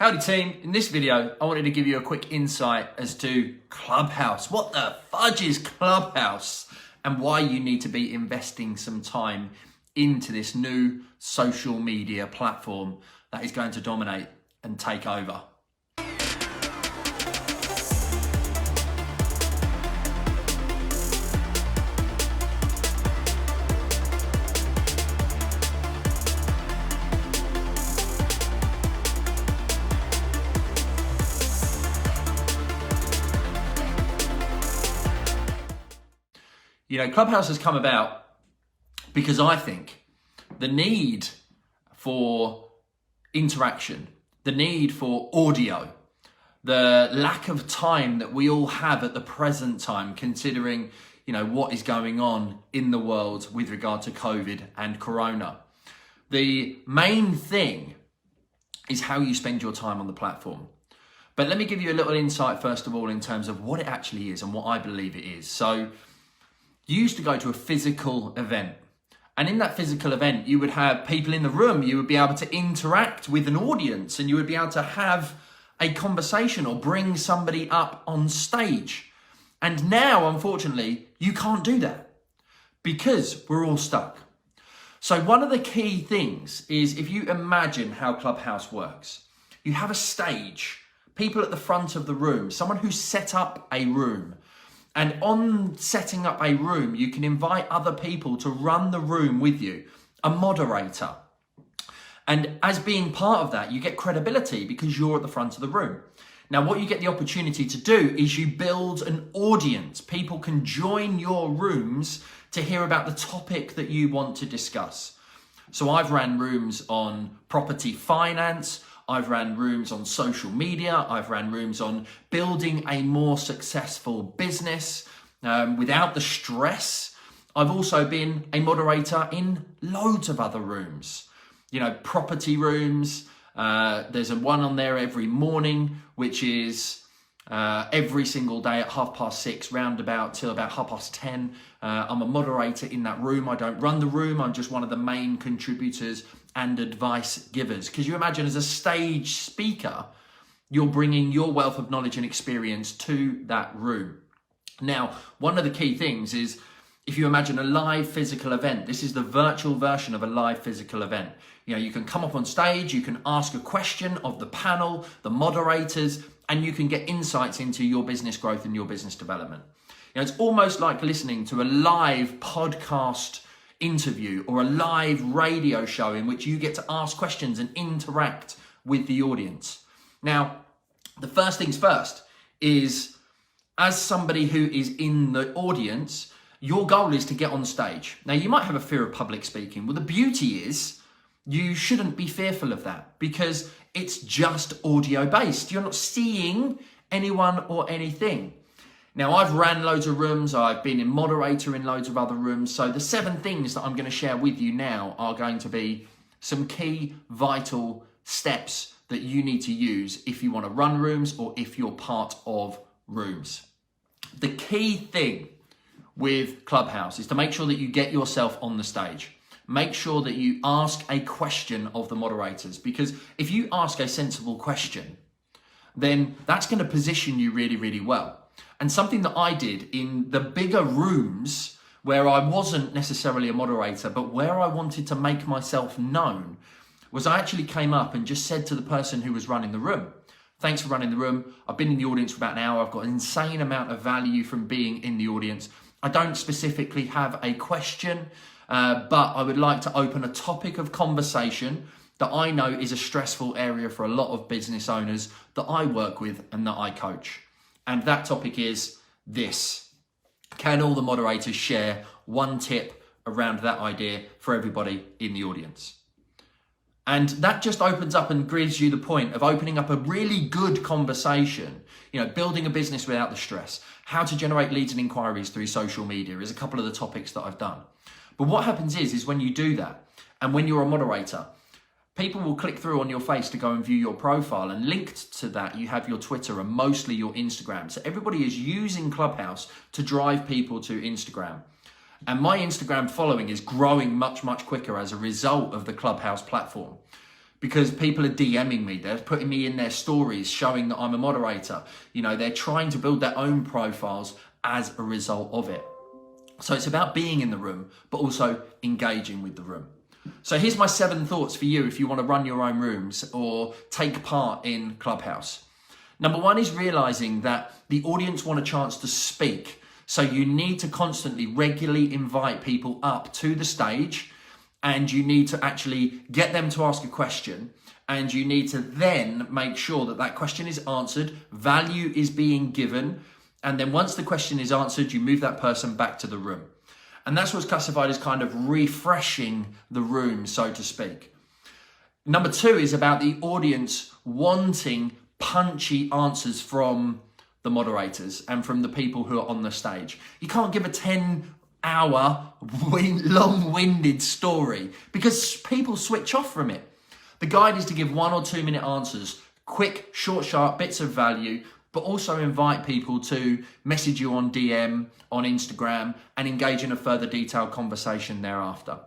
Howdy team, in this video I wanted to give you a quick insight as to Clubhouse. What the fudge is Clubhouse and why you need to be investing some time into this new social media platform that is going to dominate and take over. You know, Clubhouse has come about because I think the need for interaction, the need for audio, the lack of time that we all have at the present time, considering, you know, what is going on in the world with regard to COVID and Corona. The main thing is how you spend your time on the platform. But let me give you a little insight, first of all, in terms of what it actually is and what I believe it is. So, you used to go to a physical event, and in that physical event, you would have people in the room, you would be able to interact with an audience, and you would be able to have a conversation or bring somebody up on stage. And now, unfortunately, you can't do that because we're all stuck. So one of the key things is, if you imagine how Clubhouse works, you have a stage, people at the front of the room, someone who's set up a room. And on setting up a room, you can invite other people to run the room with you, a moderator. And as being part of that, you get credibility because you're at the front of the room. Now, what you get the opportunity to do is you build an audience. People can join your rooms to hear about the topic that you want to discuss. So I've ran rooms on property finance, I've ran rooms on social media, I've ran rooms on building a more successful business without the stress. I've also been a moderator in loads of other rooms, you know, property rooms. There's a one on there every morning, which is every single day at 6:30, roundabout till about 10:30. I'm a moderator in that room. I don't run the room. I'm just one of the main contributors and advice givers. Because you imagine, as a stage speaker, you're bringing your wealth of knowledge and experience to that room. Now, one of the key things is, if you imagine a live physical event, this is the virtual version of a live physical event. You know, you can come up on stage, you can ask a question of the panel, the moderators, and you can get insights into your business growth and your business development. You know, it's almost like listening to a live podcast interview or a live radio show in which you get to ask questions and interact with the audience. Now, the first things first is, as somebody who is in the audience, your goal is to get on stage. Now, you might have a fear of public speaking. Well, the beauty is you shouldn't be fearful of that because it's just audio based. You're not seeing anyone or anything. Now, I've ran loads of rooms. I've been a moderator in loads of other rooms. So the 7 things that I'm going to share with you now are going to be some key vital steps that you need to use if you want to run rooms or if you're part of rooms. The key thing with Clubhouse is to make sure that you get yourself on the stage. Make sure that you ask a question of the moderators, because if you ask a sensible question, then that's going to position you really, really well. And something that I did in the bigger rooms where I wasn't necessarily a moderator, but where I wanted to make myself known, was I actually came up and just said to the person who was running the room, "Thanks for running the room. I've been in the audience for about an hour. I've got an insane amount of value from being in the audience. I don't specifically have a question, but I would like to open a topic of conversation that I know is a stressful area for a lot of business owners that I work with and that I coach. And that topic is this. Can all the moderators share one tip around that idea for everybody in the audience?" And that just opens up and gives you the point of opening up a really good conversation. You know, building a business without the stress, how to generate leads and inquiries through social media is a couple of the topics that I've done. But what happens is when you do that, and when you're a moderator, people will click through on your face to go and view your profile, and linked to that, you have your Twitter and mostly your Instagram. So everybody is using Clubhouse to drive people to Instagram. And my Instagram following is growing much, much quicker as a result of the Clubhouse platform. because people are DMing me. They're putting me in their stories showing that I'm a moderator. They're trying to build their own profiles as a result of it. So it's about being in the room, but also engaging with the room. So here's my 7 thoughts for you if you want to run your own rooms or take part in Clubhouse. Number 1 is realizing that the audience want a chance to speak. So you need to constantly, regularly invite people up to the stage, and you need to actually get them to ask a question, and you need to then make sure that that question is answered, value is being given, and then once the question is answered, you move that person back to the room. And that's what's classified as kind of refreshing the room, so to speak. Number 2 is about the audience wanting punchy answers from the moderators and from the people who are on the stage. You can't give a 10-hour long-winded story because people switch off from it. The guide is to give 1 or 2 minute answers, quick, short, sharp bits of value, but also invite people to message you on DM, on Instagram, and engage in a further detailed conversation thereafter.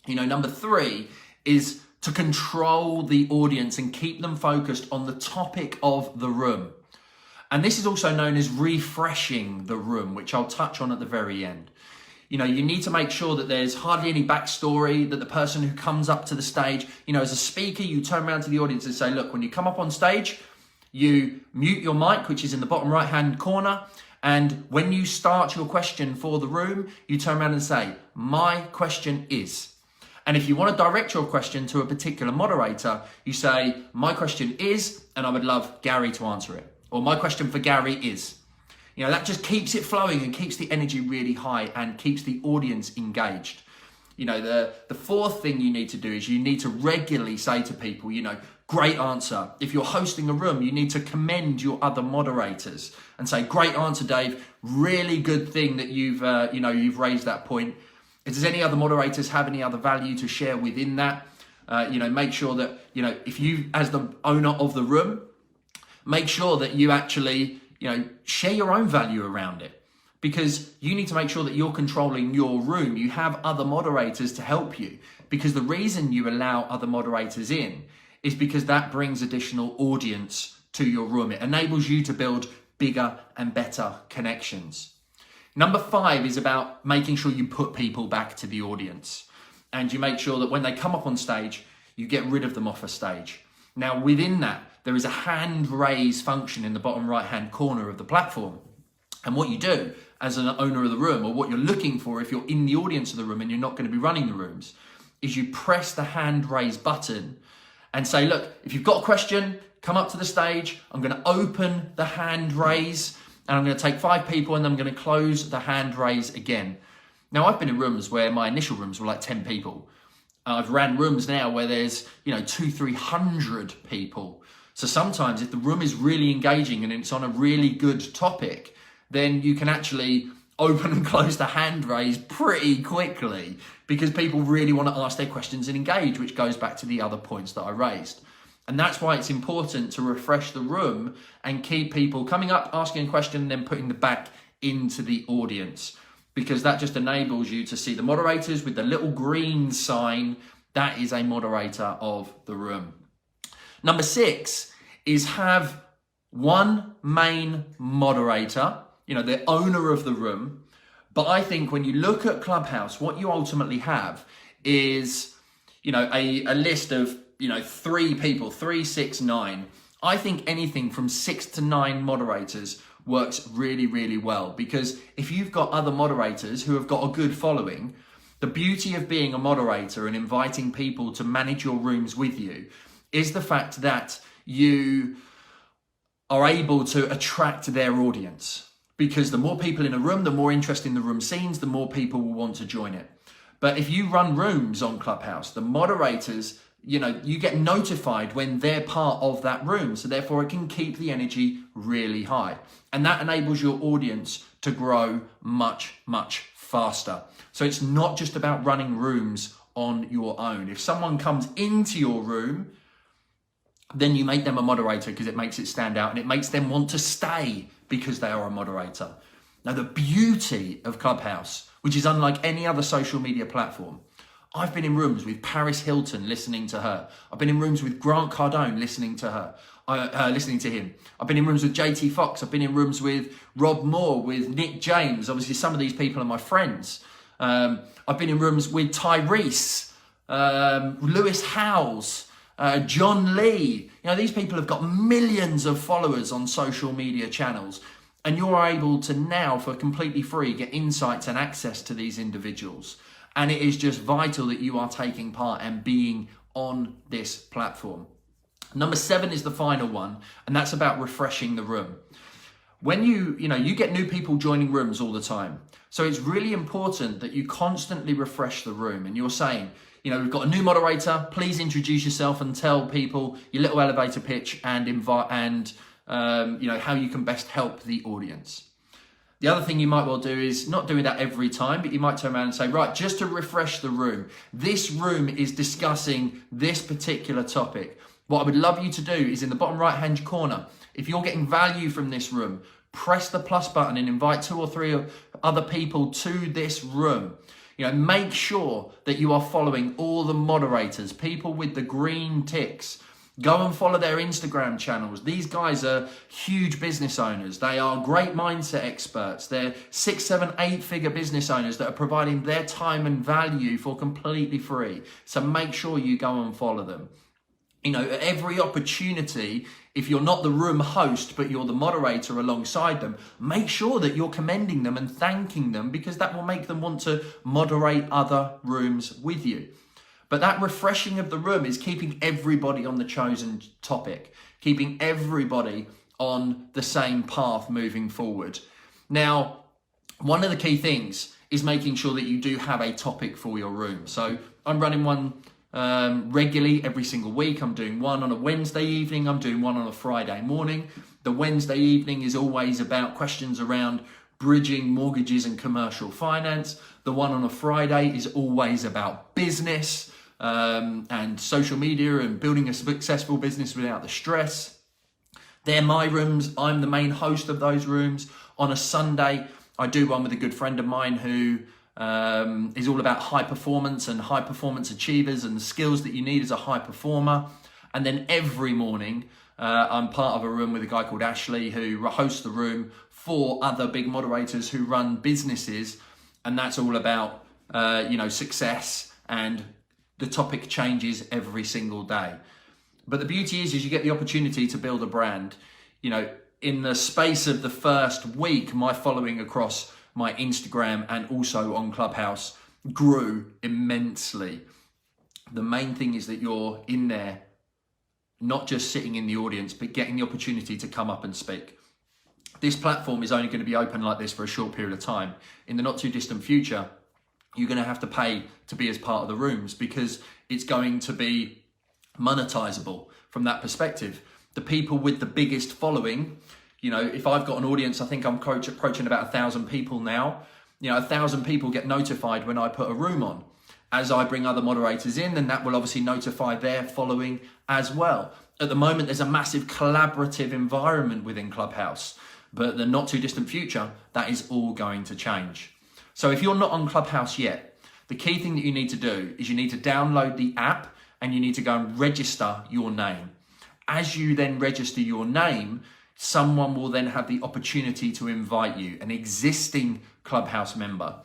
Number 3 is to control the audience and keep them focused on the topic of the room. And this is also known as refreshing the room, which I'll touch on at the very end. You need to make sure that there's hardly any backstory, that the person who comes up to the stage, as a speaker, you turn around to the audience and say, look, when you come up on stage, you mute your mic, which is in the bottom right-hand corner. And when you start your question for the room, you turn around and say, my question is. And if you want to direct your question to a particular moderator, you say, my question is, and I would love Gary to answer it. Or my question for Gary is. That just keeps it flowing and keeps the energy really high and keeps the audience engaged. The 4th thing you need to do is you need to regularly say to people, great answer. If you're hosting a room, you need to commend your other moderators and say, great answer, Dave. Really good thing that you've raised that point. If there's any other moderators have any other value to share within that, make sure that, if you, as the owner of the room, make sure that you actually, share your own value around it, because you need to make sure that you're controlling your room. You have other moderators to help you, because the reason you allow other moderators in is because that brings additional audience to your room. It enables you to build bigger and better connections. Number 5 is about making sure you put people back to the audience, and you make sure that when they come up on stage, you get rid of them off a stage. Now, within that, there is a hand raise function in the bottom right-hand corner of the platform. And what you do as an owner of the room, or what you're looking for if you're in the audience of the room and you're not going to be running the rooms, is you press the hand raise button and say, look, if you've got a question, come up to the stage. I'm going to open the hand raise and I'm going to take 5 people and then I'm going to close the hand raise again. Now, I've been in rooms where my initial rooms were like 10 people. I've ran rooms now where there's, 200-300 people. So sometimes if the room is really engaging and it's on a really good topic, then you can actually open and close the hand raise pretty quickly, because people really want to ask their questions and engage, which goes back to the other points that I raised. And that's why it's important to refresh the room and keep people coming up, asking a question, and then putting them back into the audience, because that just enables you to see the moderators with the little green sign. That is a moderator of the room. Number 6 is have one main moderator, the owner of the room. But I think when you look at Clubhouse, what you ultimately have is, a list of, 3 people, 3, 6, 9. I think anything from 6 to 9 moderators works really, really well, because if you've got other moderators who have got a good following, the beauty of being a moderator and inviting people to manage your rooms with you is the fact that you are able to attract their audience, because the more people in a room, the more interesting the room seems, the more people will want to join it. But if you run rooms on Clubhouse, the moderators, you get notified when they're part of that room. So therefore it can keep the energy really high. And that enables your audience to grow much, much faster. So it's not just about running rooms on your own. If someone comes into your room, then you make them a moderator, because it makes it stand out and it makes them want to stay because they are a moderator. Now, the beauty of Clubhouse, which is unlike any other social media platform, I've been in rooms with Paris Hilton listening to her. I've been in rooms with Grant Cardone listening to her. Listening to him. I've been in rooms with JT Fox. I've been in rooms with Rob Moore, with Nick James. Obviously, some of these people are my friends. I've been in rooms with Tyrese, Lewis Howes, John Lee. You know, these people have got millions of followers on social media channels, and you're able to now, for completely free, get insights and access to these individuals. And it is just vital that you are taking part and being on this platform. Number 7 is the final one, and that's about refreshing the room. When you get new people joining rooms all the time. So it's really important that you constantly refresh the room, and you're saying, we've got a new moderator, please introduce yourself and tell people your little elevator pitch and invite and how you can best help the audience. The other thing you might well do is not doing that every time, but you might turn around and say, right, just to refresh the room, this room is discussing this particular topic. What I would love you to do is in the bottom right-hand corner, if you're getting value from this room, press the plus button and invite 2 or 3 other people to this room. Make sure that you are following all the moderators, people with the green ticks. Go and follow their Instagram channels. These guys are huge business owners. They are great mindset experts. They're 6, 7, 8-figure business owners that are providing their time and value for completely free. So make sure you go and follow them. At every opportunity, if you're not the room host, but you're the moderator alongside them, make sure that you're commending them and thanking them, because that will make them want to moderate other rooms with you. But that refreshing of the room is keeping everybody on the chosen topic, keeping everybody on the same path moving forward. Now, one of the key things is making sure that you do have a topic for your room. So I'm running one regularly every single week. I'm doing one on a Wednesday evening. I'm doing one on a Friday morning. The Wednesday evening is always about questions around bridging mortgages and commercial finance. The one on a Friday is always about business and social media and building a successful business without the stress. They're my rooms. I'm the main host of those rooms. On a Sunday, I do one with a good friend of mine who is all about high performance and high performance achievers and the skills that you need as a high performer. And then every morning, I'm part of a room with a guy called Ashley who hosts the room for other big moderators who run businesses. And that's all about, success, and the topic changes every single day. But the beauty is you get the opportunity to build a brand. In the space of the first week, my following across my Instagram and also on Clubhouse grew immensely. The main thing is that you're in there, not just sitting in the audience, but getting the opportunity to come up and speak. This platform is only going to be open like this for a short period of time. In the not too distant future, you're going to have to pay to be as part of the rooms, because it's going to be monetizable from that perspective. The people with the biggest following, if I've got an audience, I think I'm approaching about 1,000 people now. 1,000 people get notified when I put a room on. As I bring other moderators in, then that will obviously notify their following as well. At the moment, there's a massive collaborative environment within Clubhouse, but the not too distant future, that is all going to change. So if you're not on Clubhouse yet, the key thing that you need to do is you need to download the app and you need to go and register your name. As you then register your name, someone will then have the opportunity to invite you, an existing Clubhouse member.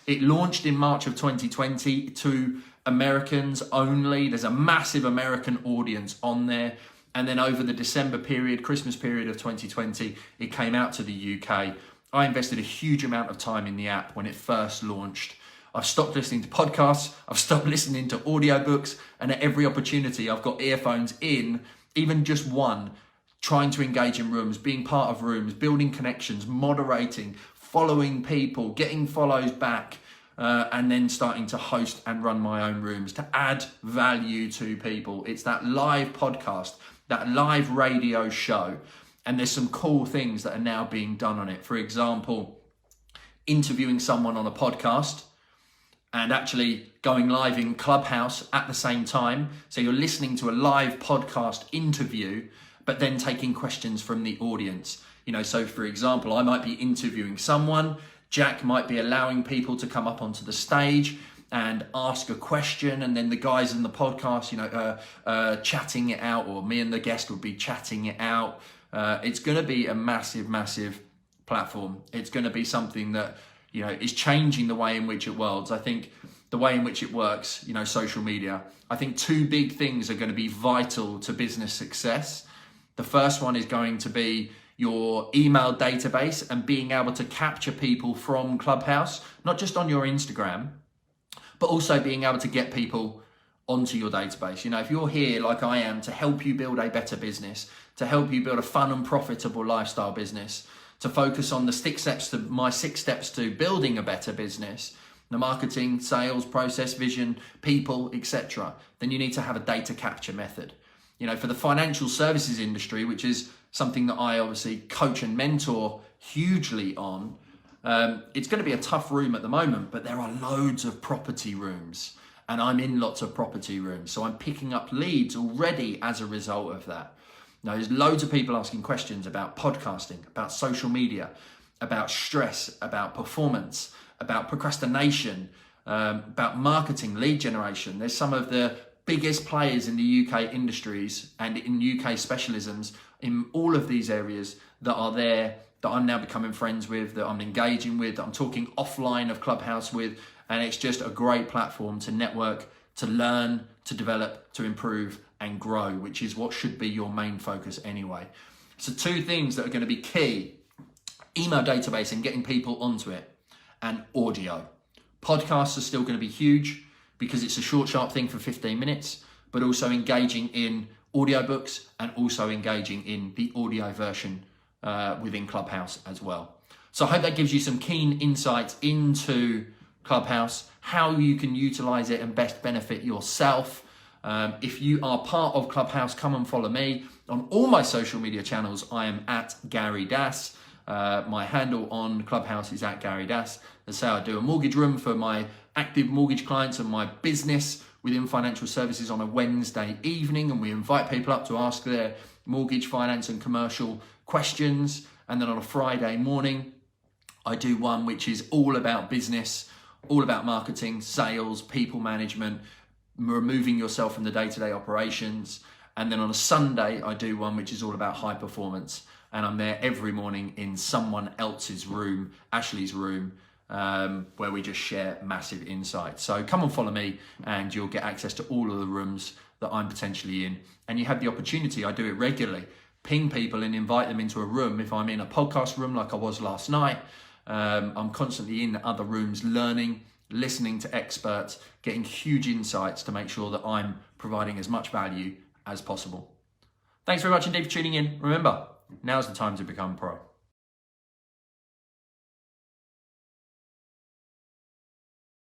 It launched in March of 2020 to Americans only. There's a massive American audience on there. And then over the December period, Christmas period of 2020, it came out to the UK. I invested a huge amount of time in the app when it first launched. I've stopped listening to podcasts. I've stopped listening to audiobooks. And at every opportunity, I've got earphones in, even just one, trying to engage in rooms, being part of rooms, building connections, moderating, following people, getting follows back, and then starting to host and run my own rooms to add value to people. It's that live podcast, that live radio show. And there's some cool things that are now being done on it. For example, interviewing someone on a podcast and actually going live in Clubhouse at the same time. So you're listening to a live podcast interview, but then taking questions from the audience. So for example, I might be interviewing someone, Jack might be allowing people to come up onto the stage, and ask a question, and then the guys in the podcast, chatting it out, or me and the guest would be chatting it out. It's going to be a massive, massive platform. It's going to be something that, is changing the way in which it works. I think the way in which it works, social media. I think two big things are going to be vital to business success. The first one is going to be your email database and being able to capture people from Clubhouse, not just on your Instagram, but also being able to get people onto your database. If you're here like I am to help you build a better business, to help you build a fun and profitable lifestyle business, to focus on my 6 steps to building a better business, the marketing, sales, process, vision, people, etc., then you need to have a data capture method. For the financial services industry, which is something that I obviously coach and mentor hugely on, it's going to be a tough room at the moment, but there are loads of property rooms, and I'm in lots of property rooms. So I'm picking up leads already as a result of that. Now, there's loads of people asking questions about podcasting, about social media, about stress, about performance, about procrastination, about marketing, lead generation. There's some of the biggest players in the UK industries and in UK specialisms in all of these areas that are there, that I'm now becoming friends with, that I'm engaging with, that I'm talking offline of Clubhouse with. And it's just a great platform to network, to learn, to develop, to improve and grow, which is what should be your main focus anyway. So 2 things that are going to be key: email database and getting people onto it, and audio. Podcasts are still going to be huge because it's a short, sharp thing for 15 minutes, but also engaging in audiobooks and also engaging in the audio version within Clubhouse as well. So I hope that gives you some keen insights into Clubhouse, how you can utilize it and best benefit yourself. If you are part of Clubhouse, come and follow me on all my social media channels. I am at Gary Das. My handle on Clubhouse is at Gary Das. That's how I do a mortgage room for my active mortgage clients and my business within financial services on a Wednesday evening, and we invite people up to ask their mortgage, finance and commercial questions. And then on a Friday morning, I do one which is all about business, all about marketing, sales, people management, removing yourself from the day-to-day operations. And then on a Sunday, I do one which is all about high performance. And I'm there every morning in someone else's room, Ashley's room, where we just share massive insights. So come and follow me and you'll get access to all of the rooms that I'm potentially in. And you have the opportunity, I do it regularly, ping people and invite them into a room. If I'm in a podcast room like I was last night, I'm constantly in other rooms learning, listening to experts, getting huge insights to make sure that I'm providing as much value as possible. Thanks very much indeed for tuning in. Remember, now's the time to become pro.